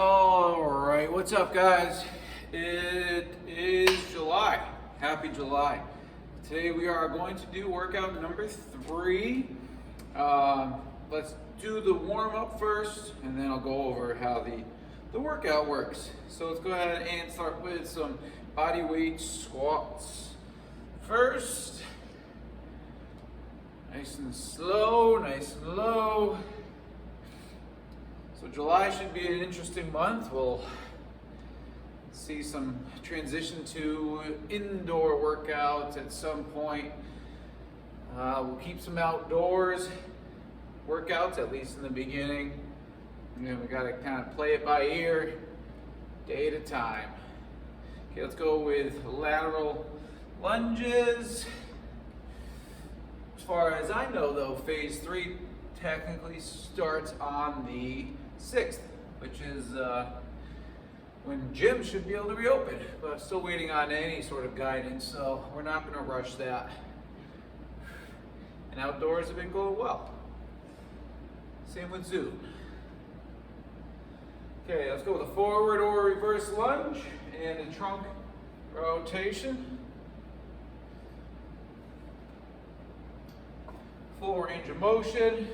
All right, what's up, guys? It is July. Happy July. Today we are going to do workout number 3. Let's do the warm-up first, and then I'll go over how the workout works. So let's go ahead and start with some body weight squats. First, nice and slow, nice and low. So July should be an interesting month. We'll see some transition to indoor workouts at some point. We'll keep some outdoors workouts, at least in the beginning. And then we gotta kind of play it by ear, day at a time. Okay, let's go with lateral lunges. As far as I know though, phase 3 technically starts on the 6th, which is when gyms should be able to reopen, but I'm still waiting on any sort of guidance, so we're not going to rush that. And outdoors have been going well. Same with Zoom. Okay, let's go with a forward or reverse lunge and a trunk rotation. Full range of motion.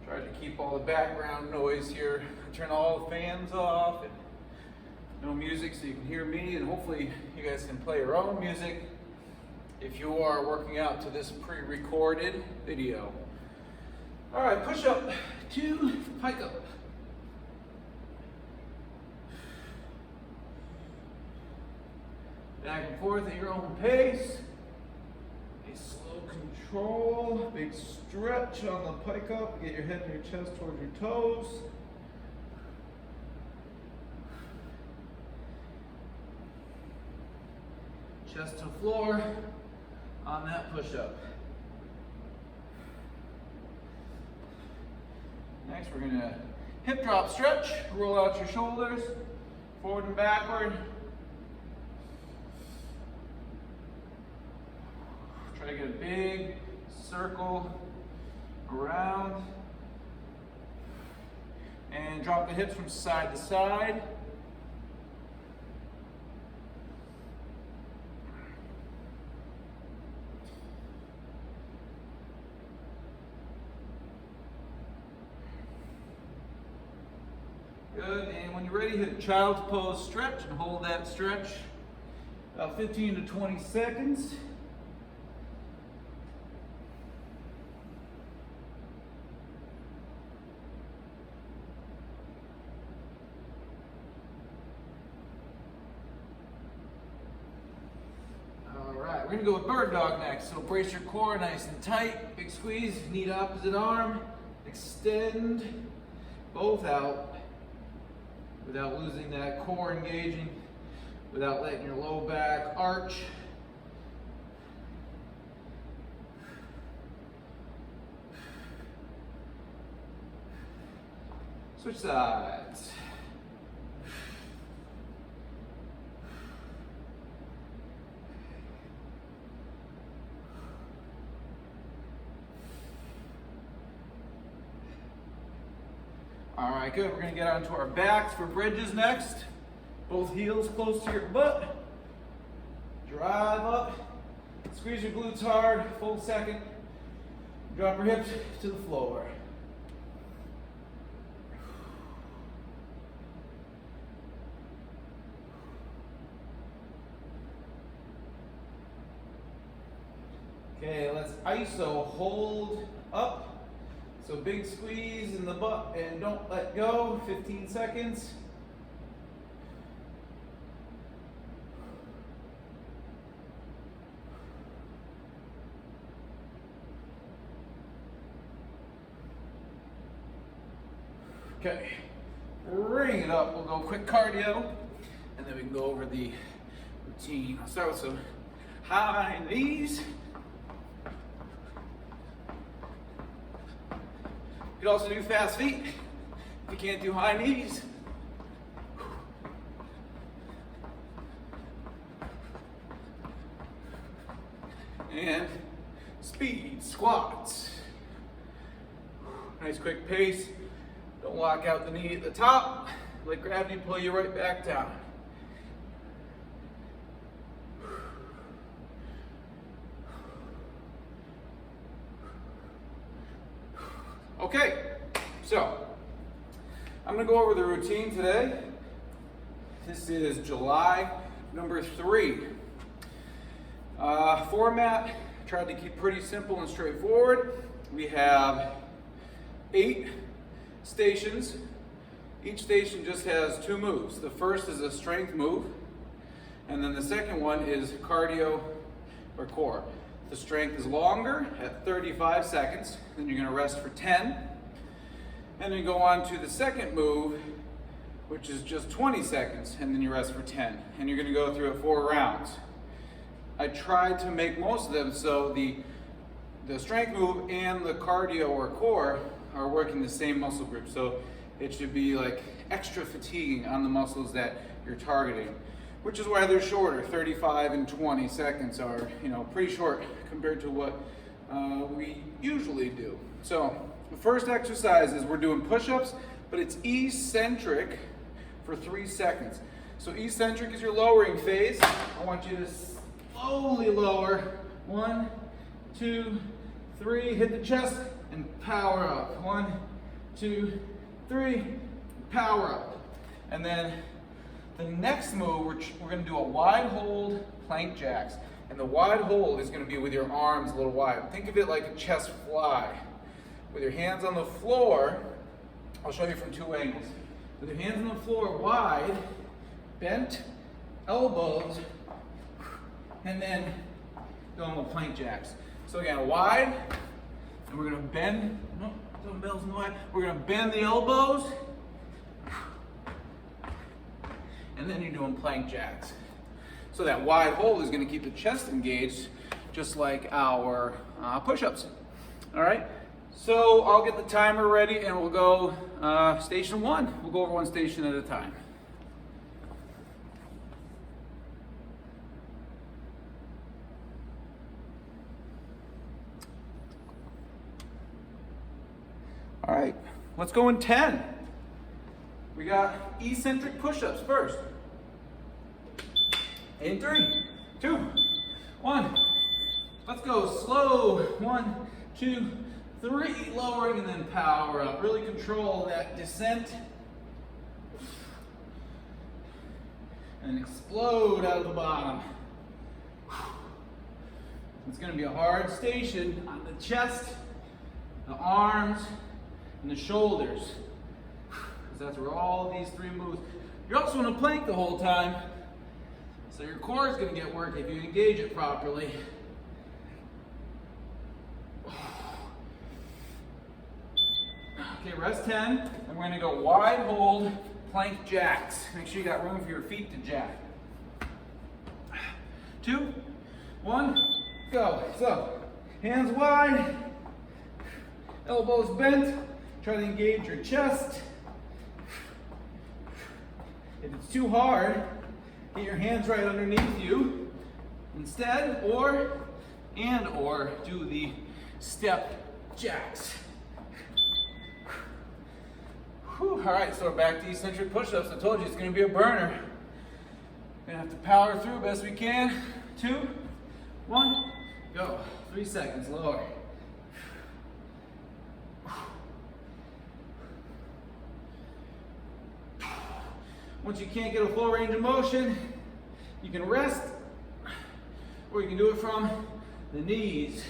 Try to keep all the background noise here. Turn all the fans off and no music so you can hear me, and hopefully you guys can play your own music if you are working out to this pre-recorded video. All right, push up to pike up. Back and forth at your own pace. A slow control, big stretch on the pike up. Get your head and your chest towards your toes. Chest to floor on that push up. Next, we're going to hip drop stretch. Roll out your shoulders, forward and backward. Try to get a big circle around. And drop the hips from side to side. Good, and when you're ready, hit a child's pose stretch and hold that stretch about 15 to 20 seconds. All right, we're gonna go with bird dog next. So brace your core nice and tight, big squeeze, knee to opposite arm, extend both out. Without losing that core engaging, without letting your low back arch. Switch sides. All right, good. We're going to get onto our backs for bridges next. Both heels close to your butt. Drive up. Squeeze your glutes hard. Full second. Drop your hips to the floor. Okay, let's iso hold up. So big squeeze in the butt and don't let go, 15 seconds. Okay, bring it up. We'll go quick cardio and then we can go over the routine. I'll start with some high knees. You can also do fast feet if you can't do high knees. Nice quick pace. Don't lock out the knee at the top. Let gravity pull you right back down. Okay, so I'm going to go over the routine today. This is July number 3. Format, tried to keep pretty simple and straightforward. We have 8 stations. Each station just has 2 moves. The first is a strength move, and then the second one is cardio or core. The strength is longer at 35 seconds, then you're going to rest for 10, and then go on to the second move, which is just 20 seconds, and then you rest for 10, and you're going to go through it 4 rounds. I tried to make most of them so the strength move and the cardio or core are working the same muscle group, so it should be like extra fatiguing on the muscles that you're targeting, which is why they're shorter. 35 and 20 seconds are, pretty short compared to what we usually do. So the first exercise is we're doing push-ups, but it's eccentric for 3 seconds. So eccentric is your lowering phase. I want you to slowly lower. 1, 2, 3, hit the chest and power up. 1, 2, 3, power up. And then the next move, we're going to do a wide hold plank jacks. And the wide hold is going to be with your arms a little wide. Think of it like a chest fly. With your hands on the floor, I'll show you from 2 angles. With your hands on the floor wide, bent elbows, and then going with plank jacks. So again, wide, and we're going to bend, dumbbells in the way. We're going to bend the elbows, and then you're doing plank jacks. So that wide hold is going to keep the chest engaged, just like our push-ups. All right. So I'll get the timer ready, and we'll go station 1. We'll go over 1 station at a time. All right, let's go in 10. We got eccentric push-ups first. In 3, 2, 1. Let's go slow. 1, 2, 3, lowering and then power up. Really control that descent. And explode out of the bottom. It's going to be a hard station on the chest, the arms, and the shoulders. Because that's where all these 3 moves. You're also in a plank the whole time. So your core is going to get work if you engage it properly. Okay, rest 10, and we're going to go wide hold plank jacks. Make sure you got room for your feet to jack. 2, 1, go. So, hands wide, elbows bent, try to engage your chest. If it's too hard, get your hands right underneath you instead, or do the step jacks. Whew. All right, so we're back to eccentric push-ups. I told you it's going to be a burner. We're going to have to power through best we can. 2, 1, go. 3 seconds, lower. Once you can't get a full range of motion, you can rest, or you can do it from the knees.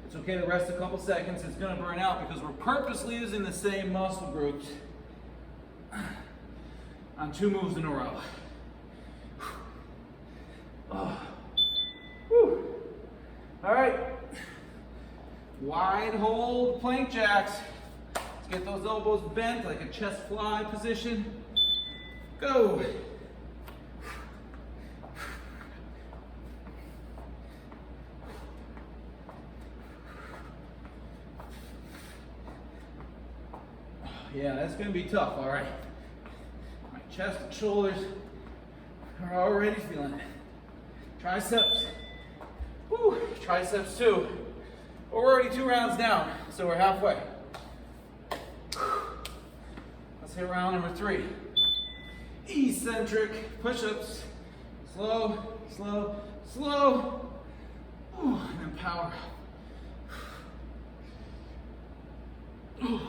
It's okay to rest a couple seconds. It's going to burn out because we're purposely using the same muscle groups on 2 moves in a row. All right. Wide hold plank jacks. Let's get those elbows bent like a chest fly position. Go. Yeah, that's going to be tough, all right. My chest and shoulders are already feeling it. Triceps. Woo, triceps too. But we're already 2 rounds down, so we're halfway. Let's hit round number 3. Eccentric push-ups. Slow, slow, slow. Ooh, and then power. Ooh.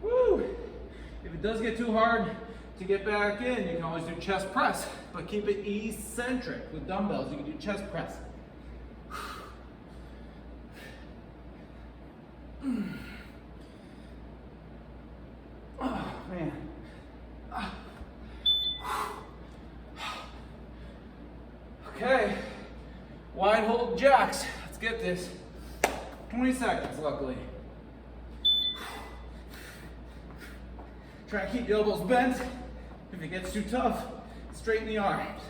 Woo! If it does get too hard to get back in, you can always do chest press, but keep it eccentric with dumbbells. You can do chest press. Oh man. Okay, wide hold jacks. Let's get this. 20 seconds, luckily. Try to keep the elbows bent. If it gets too tough, straighten the arms.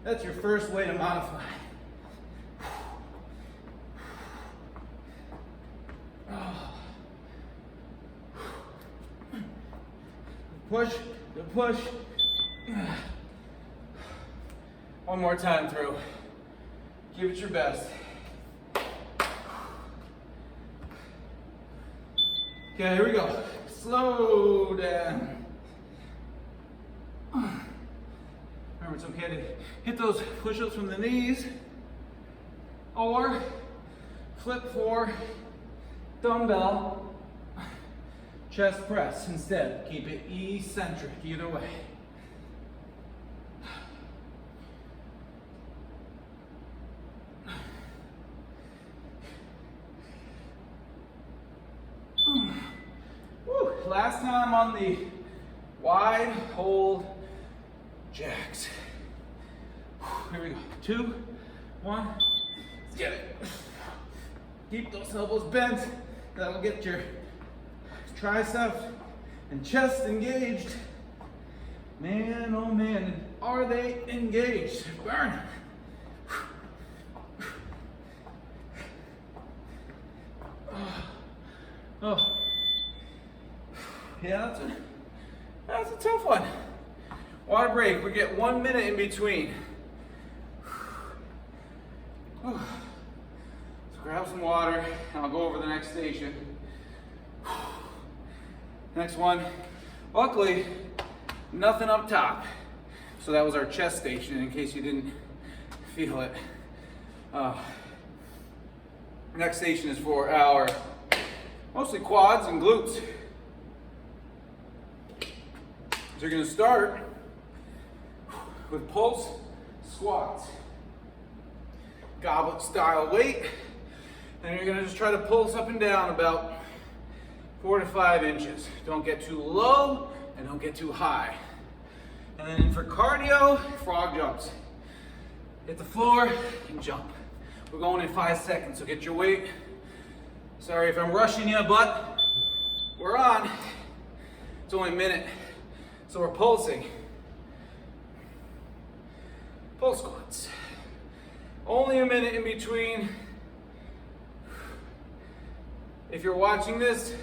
That's your first way to modify. Push, the push. One more time through. Give it your best. Okay, here we go. Slow down. Remember, it's okay to hit those push-ups from the knees, or flip for dumbbell chest press instead. Keep it eccentric either way. Woo. Last time on the wide hold jacks. Here we go. 2, 1. Let's get it. Keep those elbows bent. That'll get your triceps and chest engaged. Man, oh man, are they engaged? Burn. Oh. Yeah, that's a tough one. Water break. We get 1 minute in between. So grab some water, and I'll go over the next station. Next one. Luckily, nothing up top. So that was our chest station, in case you didn't feel it. Next station is for our mostly quads and glutes. So you're going to start with pulse squats. Goblet style weight. And you're going to just try to pulse up and down about 4 to 5 inches. Don't get too low and don't get too high. And then for cardio, frog jumps. Hit the floor and jump. We're going in 5 seconds, so get your weight. Sorry if I'm rushing you, but we're on. It's only a minute, so we're pulsing. Pulse squats. Only a minute in between. If you're watching this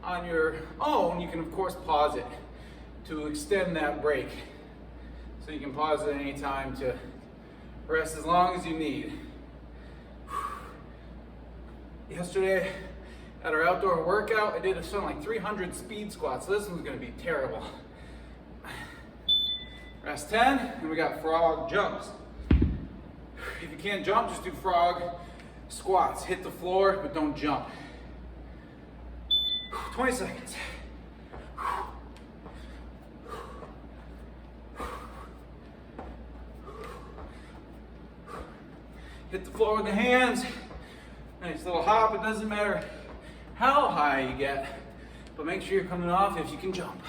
on your own, you can of course pause it to extend that break. So you can pause it at any time to rest as long as you need. Yesterday at our outdoor workout, I did something like 300 speed squats. So this one's gonna be terrible. Rest 10, and we got frog jumps. If you can't jump, just do frog squats. Hit the floor, but don't jump. 20 seconds. Hit the floor with the hands. Nice little hop. It doesn't matter how high you get, but make sure you're coming off if you can jump.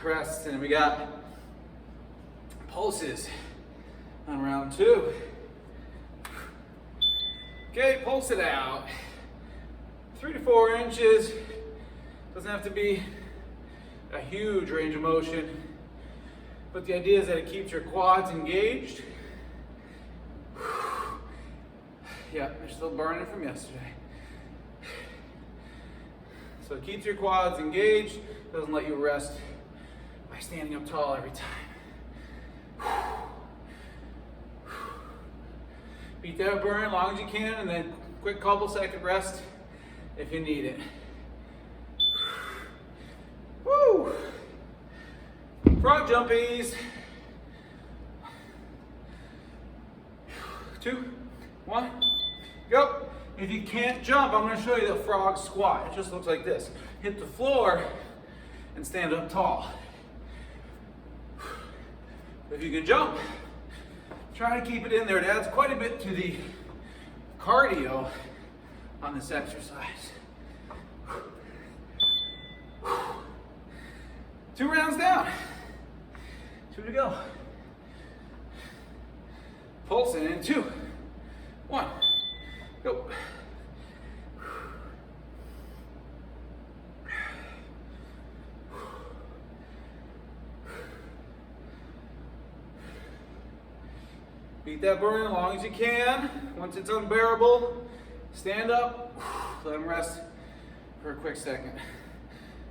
Rest, and we got pulses on round 2. Okay, pulse it out. 3 to 4 inches. Doesn't have to be a huge range of motion, but the idea is that it keeps your quads engaged. Yeah, they're still burning from yesterday. So it keeps your quads engaged, doesn't let you rest by standing up tall every time. Beat that burn as long as you can, and then quick couple second rest if you need it. Woo! Frog jumpies. 2, 1, go. If you can't jump, I'm going to show you the frog squat. It just looks like this. Hit the floor and stand up tall. If you can jump, try to keep it in there. It adds quite a bit to the cardio on this exercise. 2 rounds down. 2 to go. Pulsing in 2, 1, go. Beat that burn as long as you can. Once it's unbearable, stand up, let them rest for a quick second.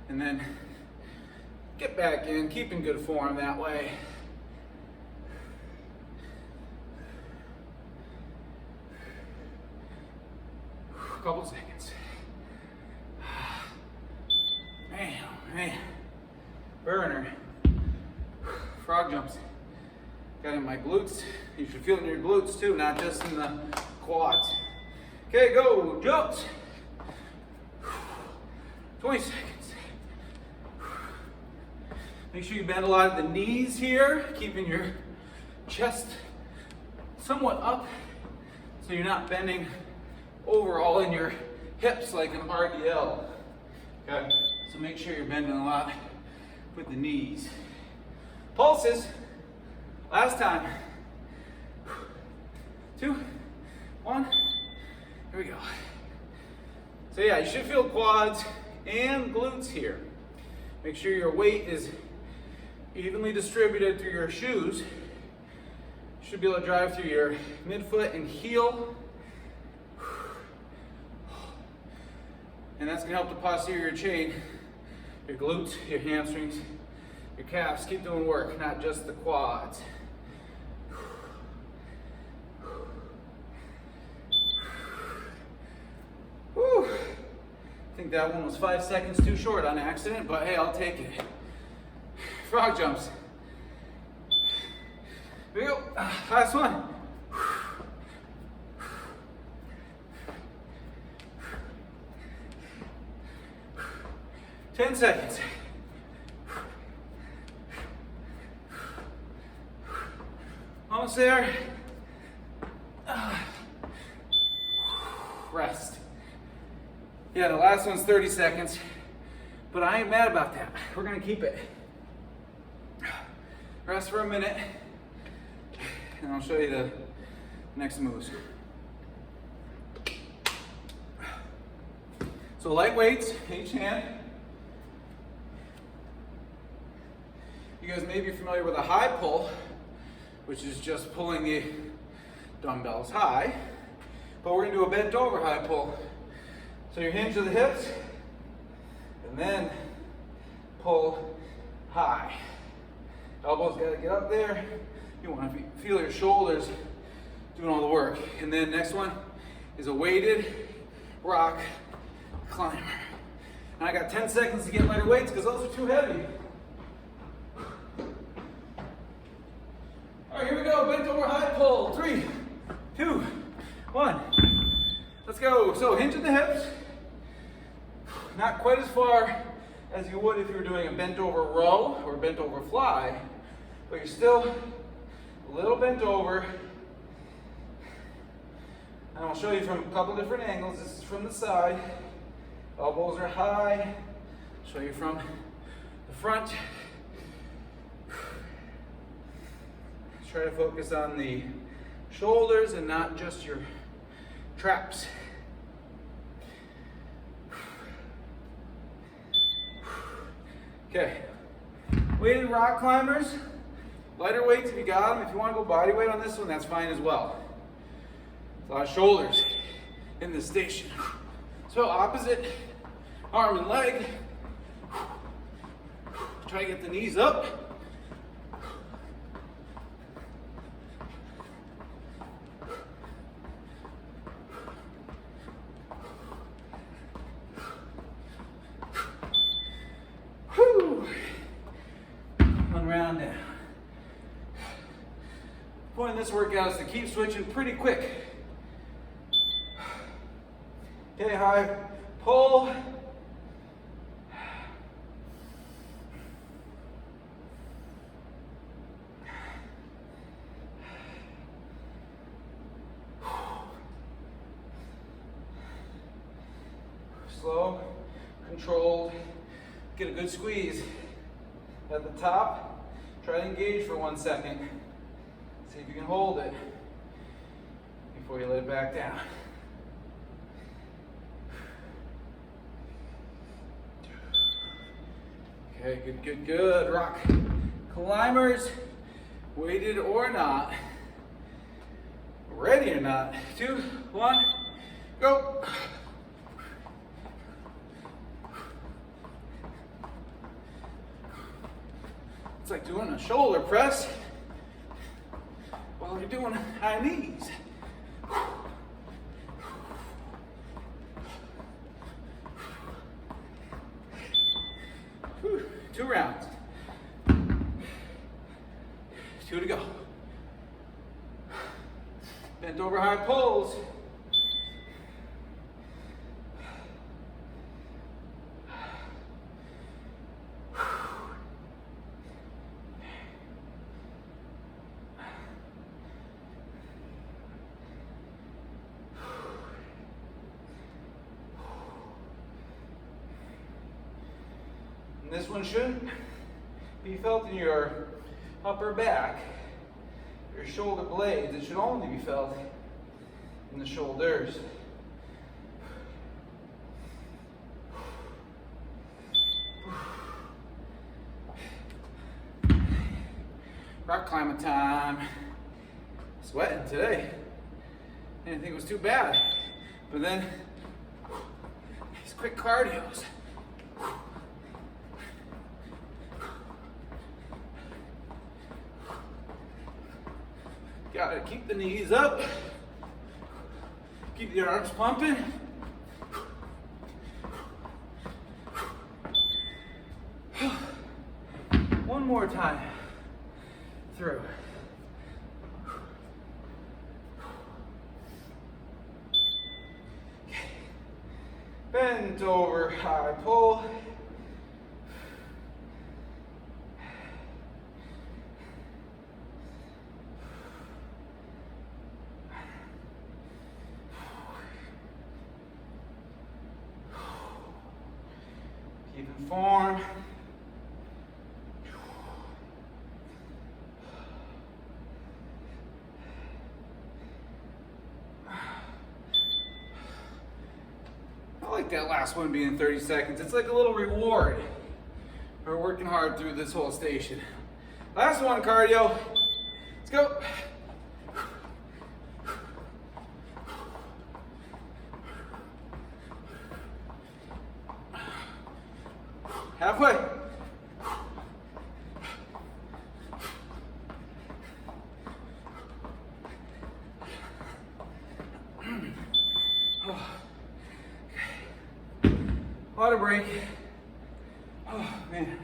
And then get back in, keep in good form that way. Couple seconds. Man. Burner. Frog jumps. Got in my glutes. You should feel it in your glutes too, not just in the quads. Okay, go. Jumps. 20 seconds. Make sure you bend a lot of the knees here, keeping your chest somewhat up so you're not bending over all in your hips like an RDL. Okay, so make sure you're bending a lot with the knees. Pulses. Last time. 2, 1. Here we go. So yeah, you should feel quads and glutes here. Make sure your weight is evenly distributed through your shoes. You should be able to drive through your midfoot and heel. And that's going to help the posterior chain, your glutes, your hamstrings, your calves. Keep doing work, not just the quads. Whew. I think that one was 5 seconds too short on accident, but hey, I'll take it. Frog jumps. Here we go. Last one. 10 seconds. Almost there. Rest. Yeah, the last one's 30 seconds, but I ain't mad about that. We're gonna keep it. Rest for a minute, and I'll show you the next moves. So light weights, each hand. You guys may be familiar with a high pull, which is just pulling the dumbbells high, but we're gonna do a bent over high pull. So you hinge to the hips, and then pull high. Elbows gotta get up there. You wanna feel your shoulders doing all the work. And then next one is a weighted rock climber. And I got 10 seconds to get lighter weights because those are too heavy. All right, here we go, bent over high pull. 3, 2, 1. Let's go. So hinge at the hips. Not quite as far as you would if you were doing a bent over row or bent over fly, but you're still a little bent over. And I'll show you from a couple different angles. This is from the side. Elbows are high. I'll show you from the front. Try to focus on the shoulders and not just your traps. Okay, weighted rock climbers, lighter weights if you got them. If you want to go body weight on this one, that's fine as well. A lot of shoulders in this station. So opposite arm and leg. Try to get the knees up. Whew. One round down. The point of this workout is to keep switching pretty quick. Okay, high pull. Slow, controlled, get a good squeeze at the top. Try to engage for 1 second. See if you can hold it before you let it back down. Okay, good, good, good. Rock climbers, weighted or not, ready or not. 2, 1, go. It's like doing a shoulder press while you're doing high knees. 2 rounds. 2 to go. Bent over high pulls. And this one shouldn't be felt in your upper back, your shoulder blades. It should only be felt in the shoulders. Rock climbing time. Sweating today. I didn't think it was too bad. But then, these quick cardios. Gotta keep the knees up. Keep the arms pumping. One more time through. Bend over, high pull. Keep in form. I like that last one being 30 seconds. It's like a little reward for working hard through this whole station. Last one, cardio. Let's go. Halfway. Water break. Oh, man.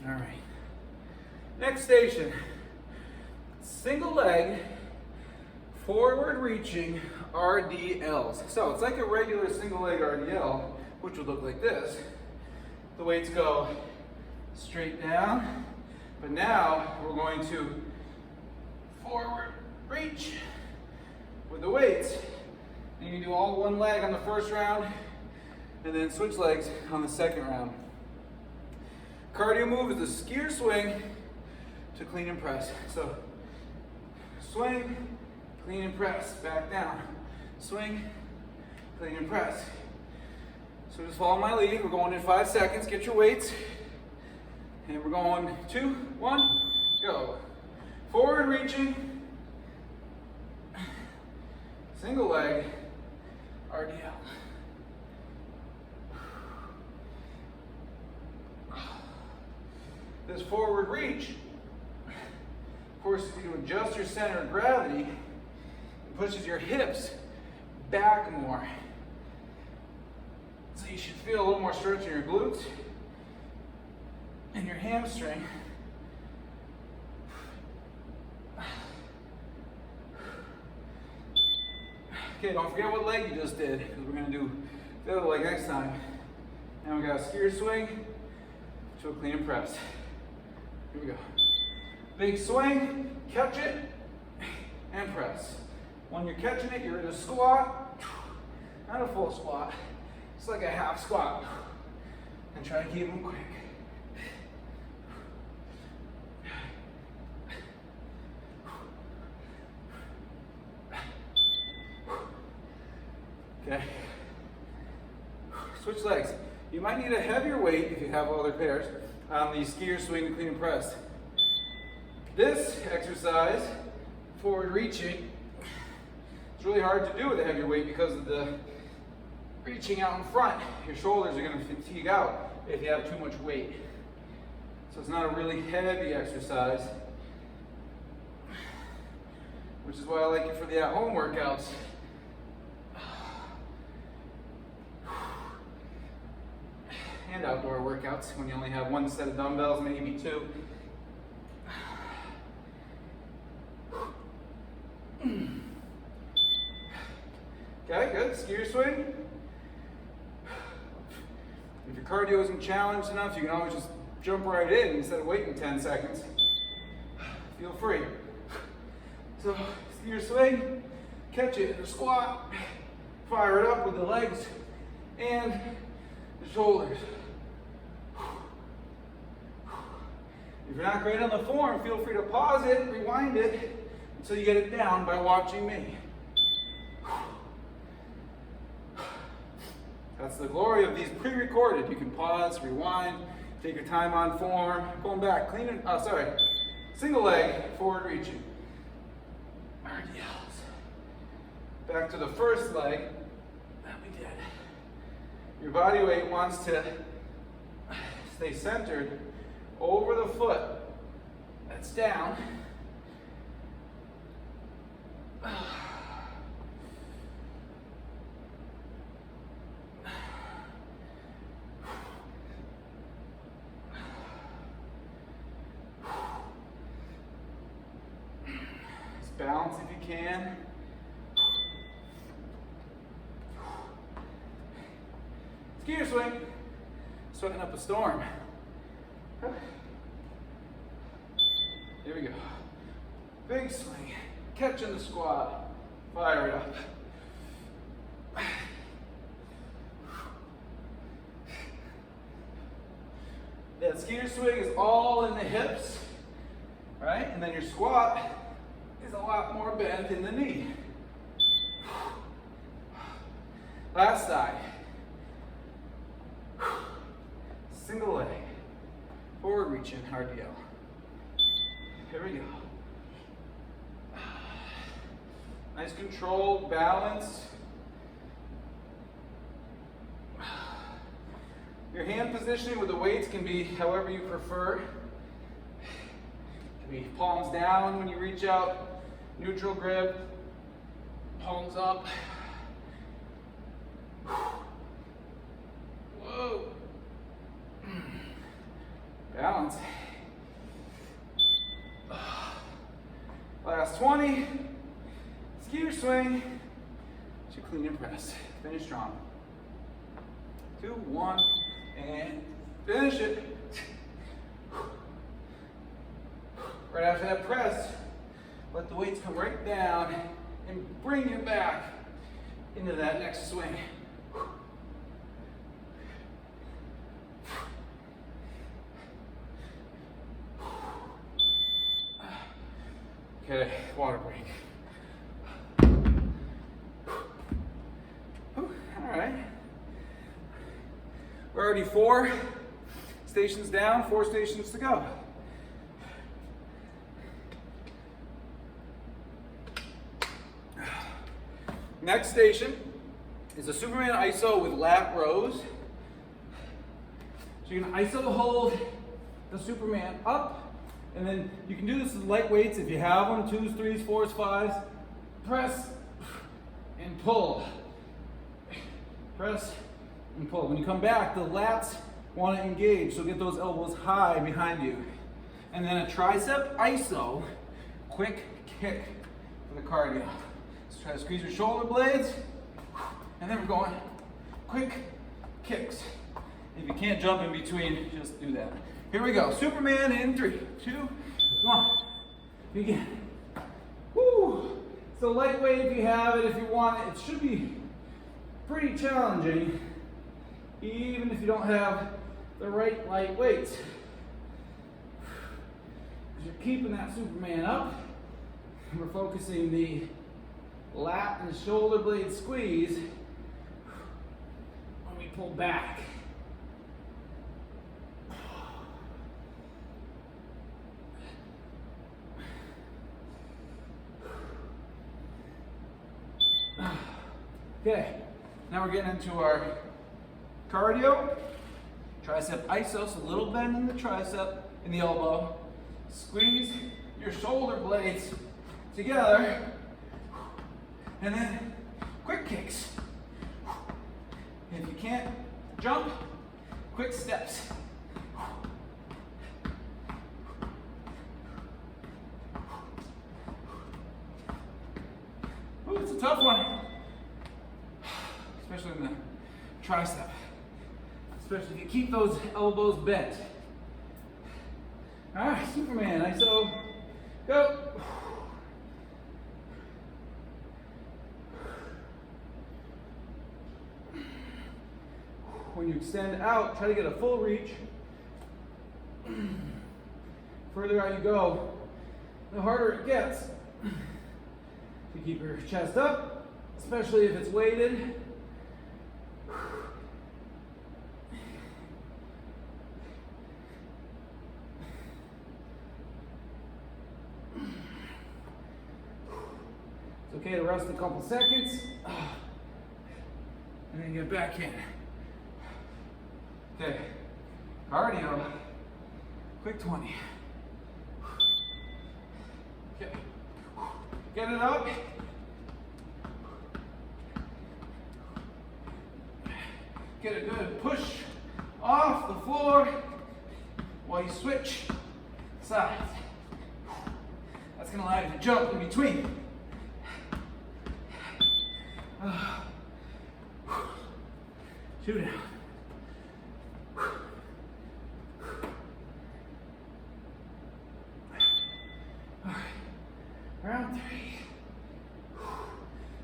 All right. Next station. Single leg, forward reaching RDLs. So it's like a regular single leg RDL, which would look like this. The weights go straight down, but now we're going to forward reach with the weights. And you can do all one leg on the first round and then switch legs on the second round. Cardio move is a skier swing to clean and press. So swing, clean and press, back down. Swing, clean and press. So just follow my lead. We're going in 5 seconds. Get your weights. And we're going 2, 1, go. Forward reaching. Single leg, RDL. This forward reach forces you to adjust your center of gravity and pushes your hips back more. So you should feel a little more stretch in your glutes and your hamstring. Okay, don't forget what leg you just did, because we're going to do the other leg next time. Now we got a skier swing to a clean and press. Here we go. Big swing, catch it, and press. When you're catching it, you're in a squat, not a full squat. It's like a half squat. And try to keep them quick. Okay. Switch legs. You might need a heavier weight if you have other pairs on the skier swing and clean and press. This exercise, forward reaching, it's really hard to do with a heavier weight because of the reaching out in front. Your shoulders are going to fatigue out if you have too much weight. So it's not a really heavy exercise, which is why I like it for the at-home workouts. And outdoor workouts when you only have one set of dumbbells, maybe two. Okay, good. Skier swing. If your cardio isn't challenged enough, you can always just jump right in instead of waiting 10 seconds. Feel free. So, skier swing, catch it in a squat, fire it up with the legs and the shoulders. If you're not great on the form, feel free to pause it, rewind it until you get it down by watching me. That's the glory of these pre-recorded. You can pause, rewind, take your time on form. Going back, clean it, single leg, forward reaching. RDLs. Back to the first leg that we did. Your body weight wants to stay centered over the foot that's down. Just balance if you can. Skier swing. Sweating up a storm. Here we go. Big swing. Catching the squat. Fire it up. That skier swing is all in the hips, right? And then your squat is a lot more bent in the knee. Last side. Single leg. Forward reaching, RDL. Here we go. Nice controlled balance. Your hand positioning with the weights can be however you prefer. It can be palms down when you reach out, neutral grip, palms up. Whoa. Balance. Last 20. Skier swing to clean and press. Finish strong. 2, 1, and finish it. Right after that press, let the weights come right down and bring you back into that next swing. Okay, water break. All right. We're already 4 stations down, 4 stations to go. Next station is a Superman ISO with lat rows. So you're gonna ISO hold the Superman up, and then you can do this with light weights if you have them, 2s, 3s, 4s, 5s. Press and pull. Press and pull. When you come back, the lats want to engage, so get those elbows high behind you. And then a tricep ISO, quick kick for the cardio. So try to squeeze your shoulder blades, and then we're going quick kicks. If you can't jump in between, just do that. Here we go. Superman in 3, 2, 1. Begin. Woo! So lightweight if you have it, if you want it. It should be pretty challenging, even if you don't have the right light weights. Because you're keeping that Superman up. And we're focusing the lat and shoulder blade squeeze when we pull back. Okay, now we're getting into our cardio. Tricep ISO, so a little bend in the tricep, in the elbow. Squeeze your shoulder blades together, and then quick kicks. If you can't jump, quick steps. Ooh, it's a tough one. Especially in the tricep. Especially if you keep those elbows bent. All right, Superman, ISO, go. When you extend out, try to get a full reach. Further out you go, the harder it gets. You keep your chest up, especially if it's weighted. It's okay to rest a couple seconds, and then get back in. Okay, cardio, quick 20. Okay, get it up. Get a good push off the floor while you switch sides. That's gonna allow you to jump in between. Shoot down. All right, round 3.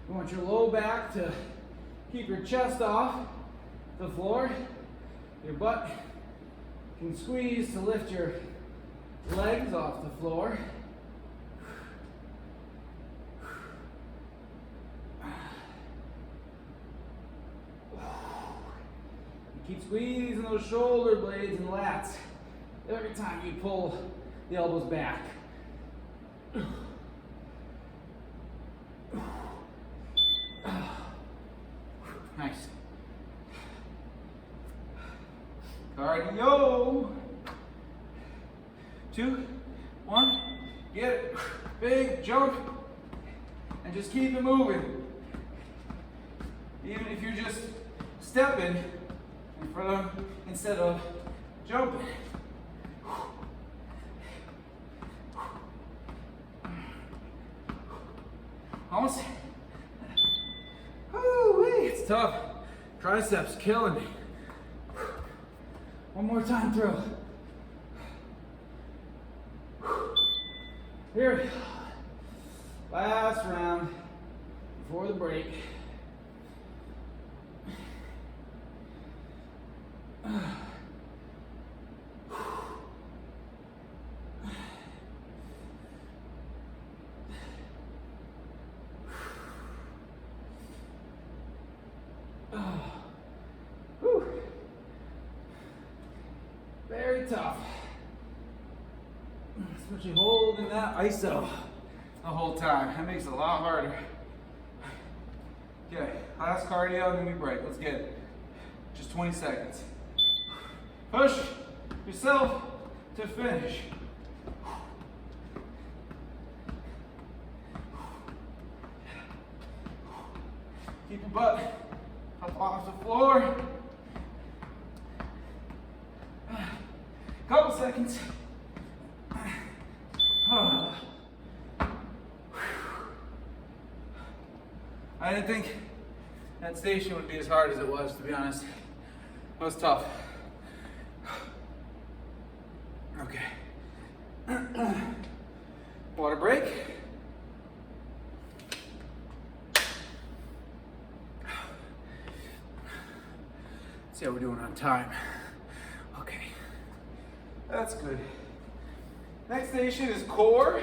You want your low back to keep your chest off the floor. Your butt can squeeze to lift your legs off the floor. Keep squeezing those shoulder blades and lats every time you pull the elbows back. Nice. Cardio. 2, 1, get it. Big jump. And just keep it moving. Even if you're just stepping in front of, instead of jumping. Almost. Woo-wee, it's tough. Triceps killing me. One more time through. Here we go. Last round before the break. Very tough. Especially holding that ISO the whole time. That makes it a lot harder. Okay, last cardio, and then we break. Let's get it. Just 20 seconds. Push yourself to finish. Keep your butt up off the floor. Couple seconds. I didn't think that station would be as hard as it was, to be honest. It was tough. Okay. Water break. See how we're doing on time. Okay. That's good. Next station is core.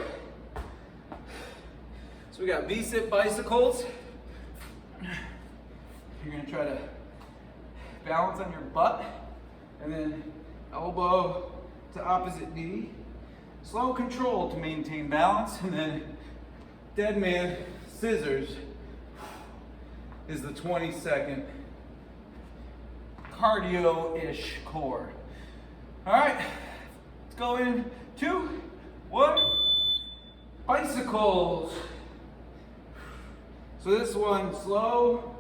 So we got V-sit bicycles. You're gonna try to balance on your butt and then elbow to opposite knee. Slow control to maintain balance, and then dead man scissors is the 20-second cardio-ish core. All right, let's go in 2, 1, bicycles. So this one, slow,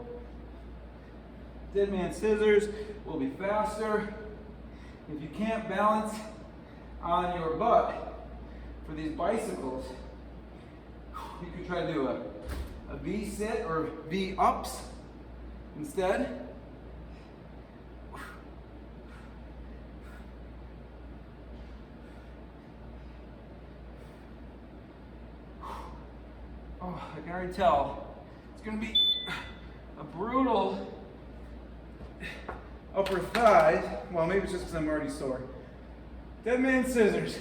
dead man scissors will be faster. If you can't balance on your butt for these bicycles, you could try to do a V-sit or V-ups instead. Oh, I can already tell it's going to be a brutal upper thighs. Well, maybe it's just because I'm already sore. Dead man scissors.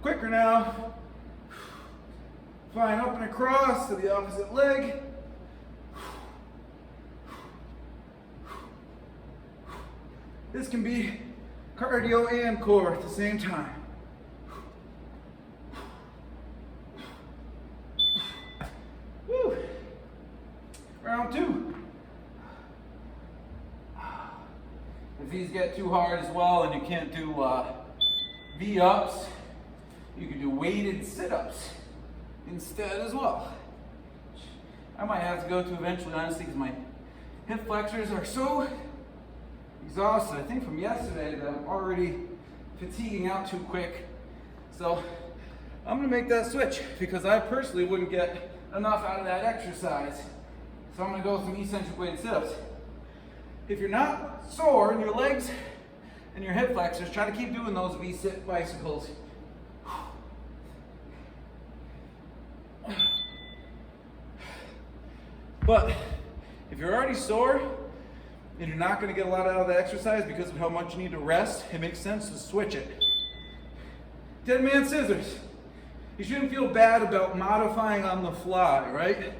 Quicker now. Flying up and across to the opposite leg. This can be cardio and core at the same time. Woo. Round 2. If these get too hard as well and you can't do V-ups, you can do weighted sit-ups instead as well. I might have to go to eventually, honestly, because my hip flexors are so exhausted, I think from yesterday, that I'm already fatiguing out too quick. So I'm gonna make that switch because I personally wouldn't get enough out of that exercise. So I'm gonna go with some eccentric weighted sit-ups. If you're not sore in your legs and your hip flexors, try to keep doing those V-sit bicycles. But if you're already sore and you're not going to get a lot out of the exercise because of how much you need to rest, it makes sense to switch it. Dead man scissors. You shouldn't feel bad about modifying on the fly, right?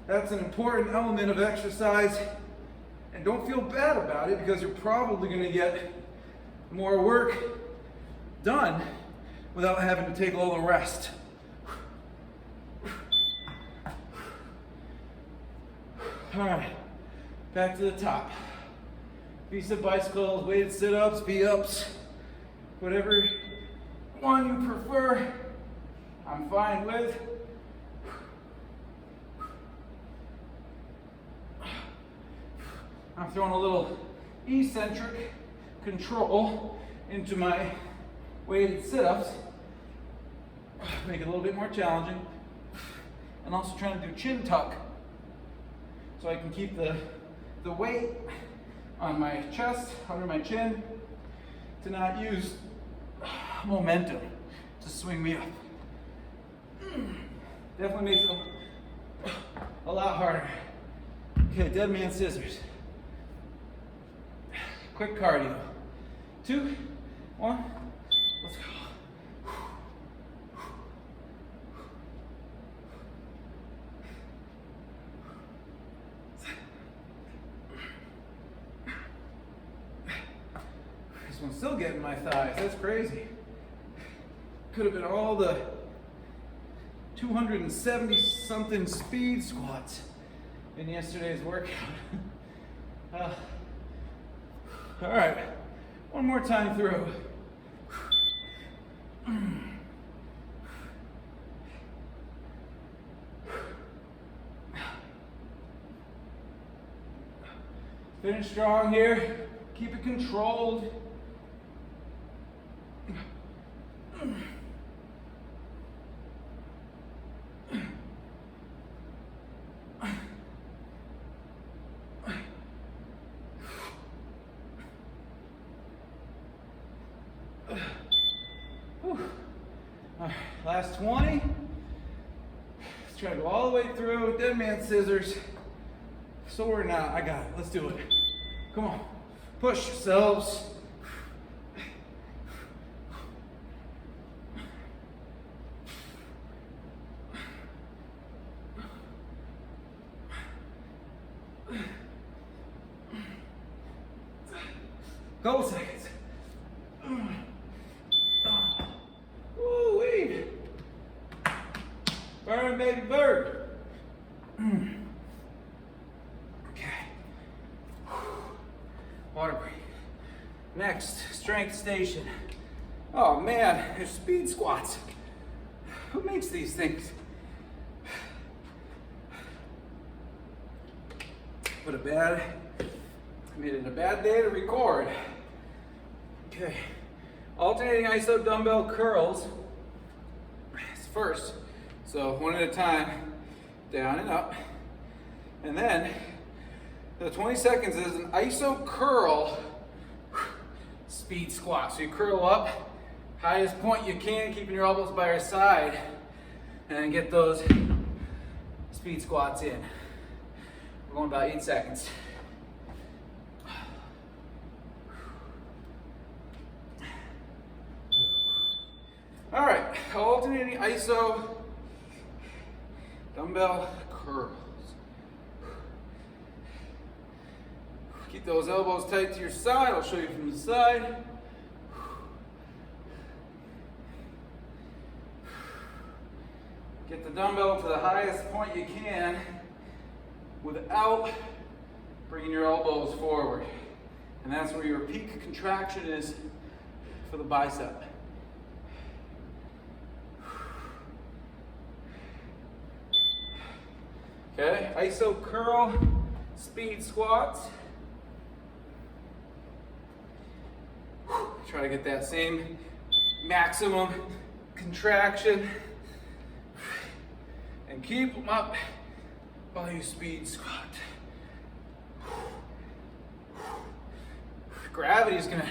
That's an important element of exercise. And don't feel bad about it because you're probably going to get more work done without having to take all the rest. All right, back to the top. V-sit bicycles, weighted sit-ups, V-ups, whatever one you prefer, I'm fine with. I'm throwing a little eccentric control into my weighted sit-ups. Make it a little bit more challenging. And also trying to do chin tuck so I can keep the weight on my chest, under my chin, to not use momentum to swing me up. Definitely makes it a lot harder. Okay, dead man scissors. Quick cardio. 2, 1, let's go. This one's still getting my thighs. That's crazy. Could have been all the 270 something speed squats in yesterday's workout. All right, one more time through. Finish strong here. Keep it controlled. All right, last 20. Let's try to go all the way through. Dead man scissors. Sword or not, I got it. Let's do it. Come on. Push yourselves. Couple seconds. Woo-wee. Burn, baby, burn. Water break. Next, strength station. Oh man, there's speed squats. Who makes these things? I made it a bad day to record. Okay, alternating iso dumbbell curls first. So one at a time, down and up. And then the 20 seconds is an iso curl speed squat. So you curl up, highest point you can, keeping your elbows by your side, and then get those speed squats in. We're going about 8 seconds. All right, alternating iso dumbbell curls. Keep those elbows tight to your side. I'll show you from the side. Get the dumbbell to the highest point you can without bringing your elbows forward. And that's where your peak contraction is for the bicep. Okay, iso curl speed squats. Try to get that same maximum contraction and keep them up while you speed squat. Gravity is going to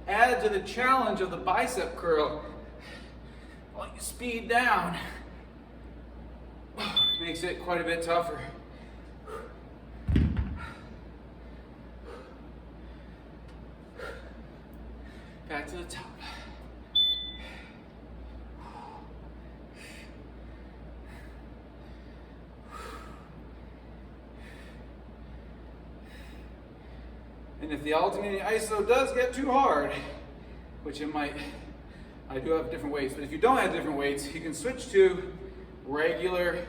add to the challenge of the bicep curl while you speed down. Makes it quite a bit tougher. Back to the top. And if the alternating iso does get too hard, which it might, I do have different weights, but if you don't have different weights, you can switch to regular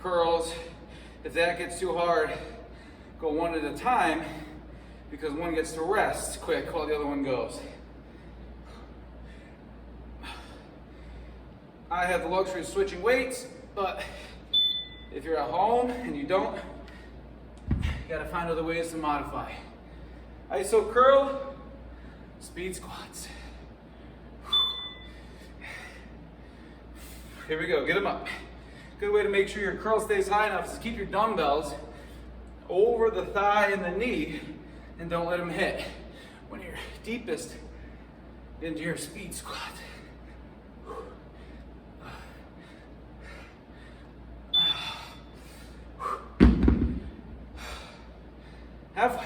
curls. If that gets too hard, go one at a time, because one gets to rest quick while the other one goes. I have the luxury of switching weights, but if you're at home and you don't, you gotta find other ways to modify. Iso curl, speed squats. Here we go, get them up. Good way to make sure your curl stays high enough is to keep your dumbbells over the thigh and the knee and don't let them hit when you're deepest into your speed squat. Halfway.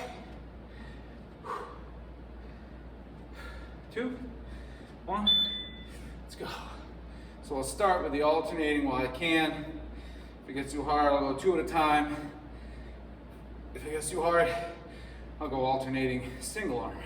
2, 1, let's go. So I'll start with the alternating while I can. If it gets too hard, I'll go 2 at a time. If it gets too hard, I'll go alternating single arm.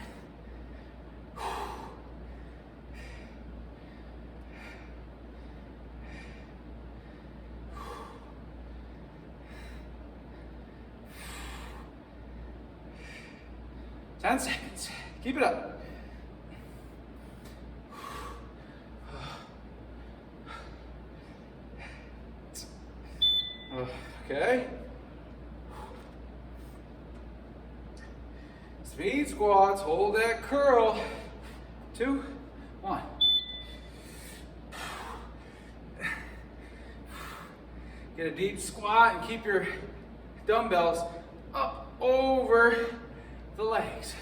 10 seconds. Keep it up. Okay. Speed squats, hold that curl. 2, 1. Get a deep squat and keep your dumbbells up over the legs.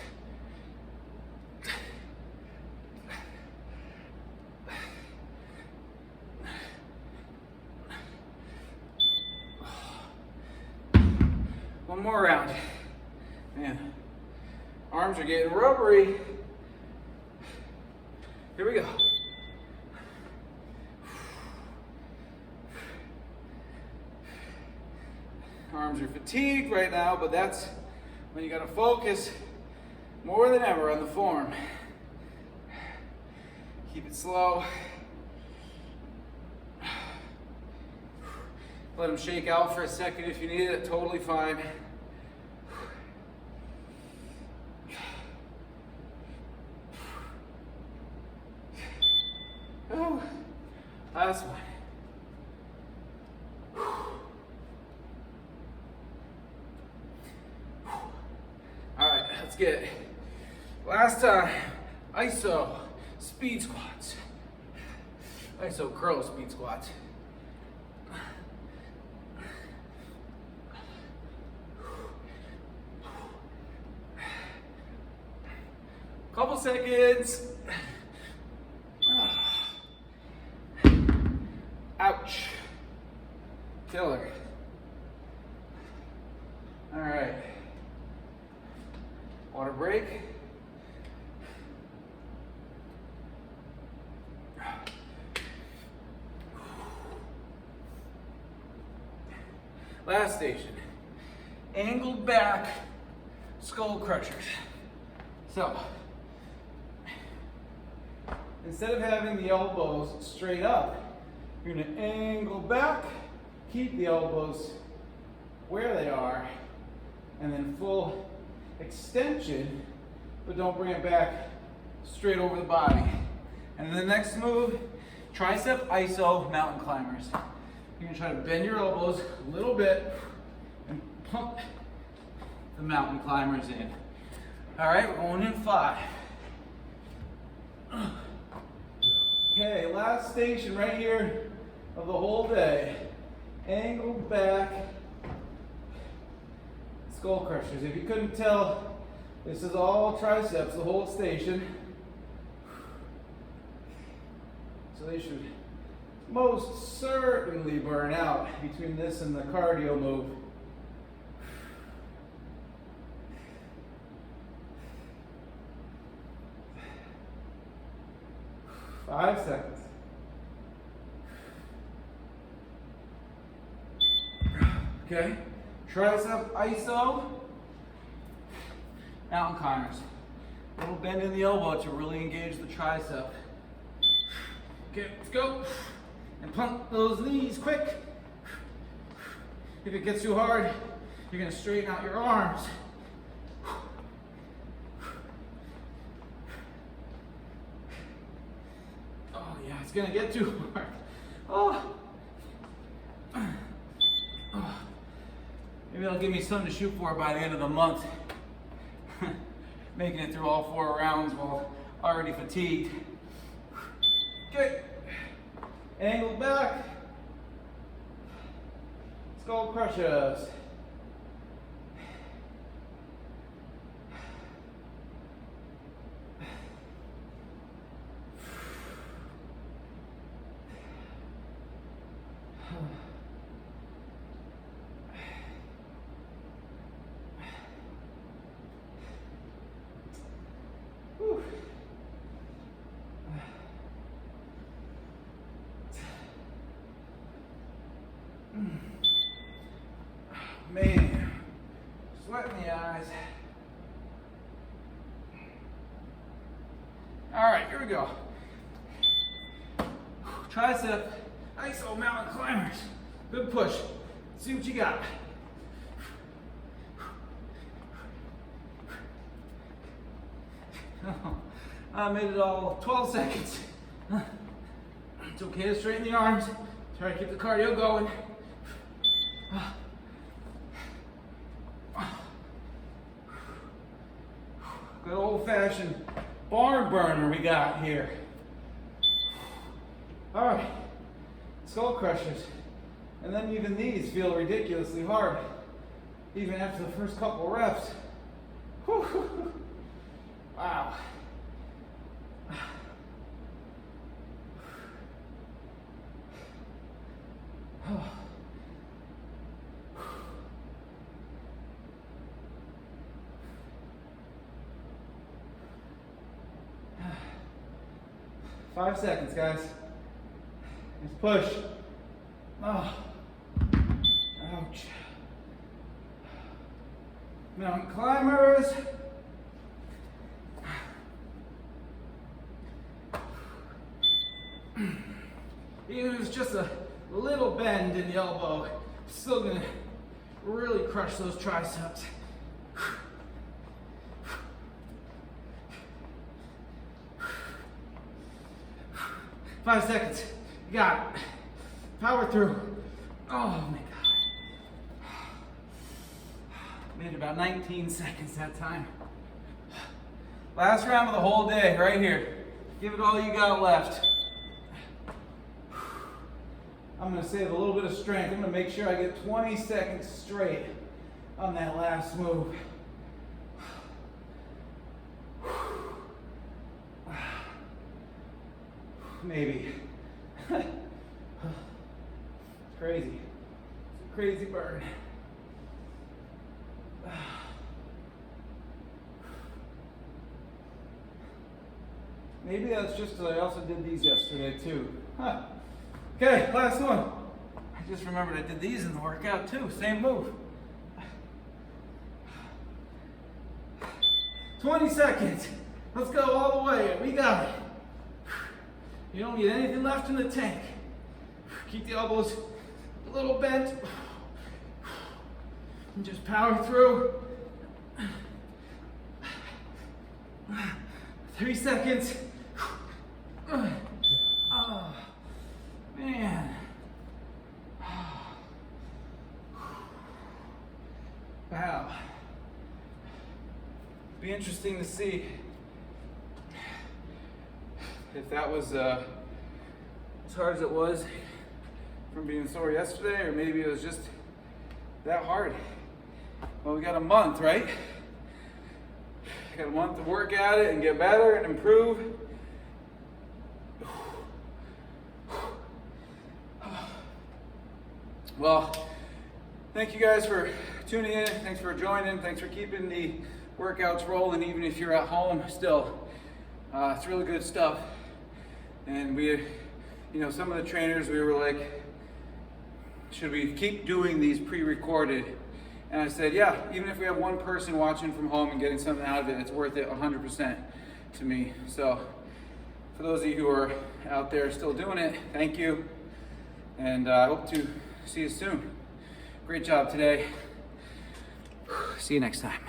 One more round. Man, arms are getting rubbery. Here we go. Arms are fatigued right now, but that's when you gotta focus more than ever on the form. Keep it slow. Let them shake out for a second if you need it, totally fine. Oh, last one. All right, let's get it. Last time, iso speed squats. Iso curl speed squats. Couple seconds. Ouch. Killer. All right. Water break. Last station. Angled back skull crushers. So, instead of having the elbows straight up, you're going to angle back, keep the elbows where they are, and then full extension, but don't bring it back straight over the body. And the next move, tricep iso mountain climbers. You're going to try to bend your elbows a little bit and pump the mountain climbers in. All right, we're going in 5. Okay, last station right here of the whole day. Angled back skull crushers. If you couldn't tell, this is all triceps, the whole station. So they should most certainly burn out between this and the cardio move. Five seconds. Okay, tricep iso, mountain climbers. A little bend in the elbow to really engage the tricep. Okay, let's go. And pump those knees quick. If it gets too hard, you're gonna straighten out your arms. Oh yeah, it's gonna get too hard. Oh. Maybe they'll give me something to shoot for by the end of the month. Making it through all 4 rounds while already fatigued. Okay. Angle back. Skull crushers. Man, sweat in the eyes. All right, here we go. Tricep, iso mountain climbers. Good push. See what you got. I made it all 12 seconds. It's okay to straighten the arms. Try to keep the cardio going. Good old-fashioned barn burner we got here. All right, skull crushers. And then even these feel ridiculously hard, even after the first couple reps. Whew. Wow. 5 seconds, guys. Just push. Oh. Ouch. Mountain climbers. Even if it's just a little bend in the elbow, still gonna really crush those triceps. 5 seconds. You got it. Power through. Oh my God. Made it about 19 seconds that time. Last round of the whole day, right here. Give it all you got left. I'm gonna save a little bit of strength. I'm gonna make sure I get 20 seconds straight on that last move. Maybe. It's crazy. It's a crazy burn. Maybe that's just I also did these yesterday too. Huh. Okay, last one. I just remembered I did these in the workout too. Same move. 20 seconds. Let's go all the way. We got it. You don't need anything left in the tank. Keep the elbows a little bent. And just power through. 3 seconds. Oh, man. Wow. Be interesting to see if that was as hard as it was from being sore yesterday, or maybe it was just that hard. Well, we got a month, right? Got a month to work at it and get better and improve. Well, thank you guys for tuning in. Thanks for joining. Thanks for keeping the workouts rolling, even if you're at home still. It's really good stuff. And we, some of the trainers, we were like, should we keep doing these pre-recorded? And I said, yeah, even if we have one person watching from home and getting something out of it, it's worth it 100% to me. So for those of you who are out there still doing it, thank you. And I hope to see you soon. Great job today. See you next time.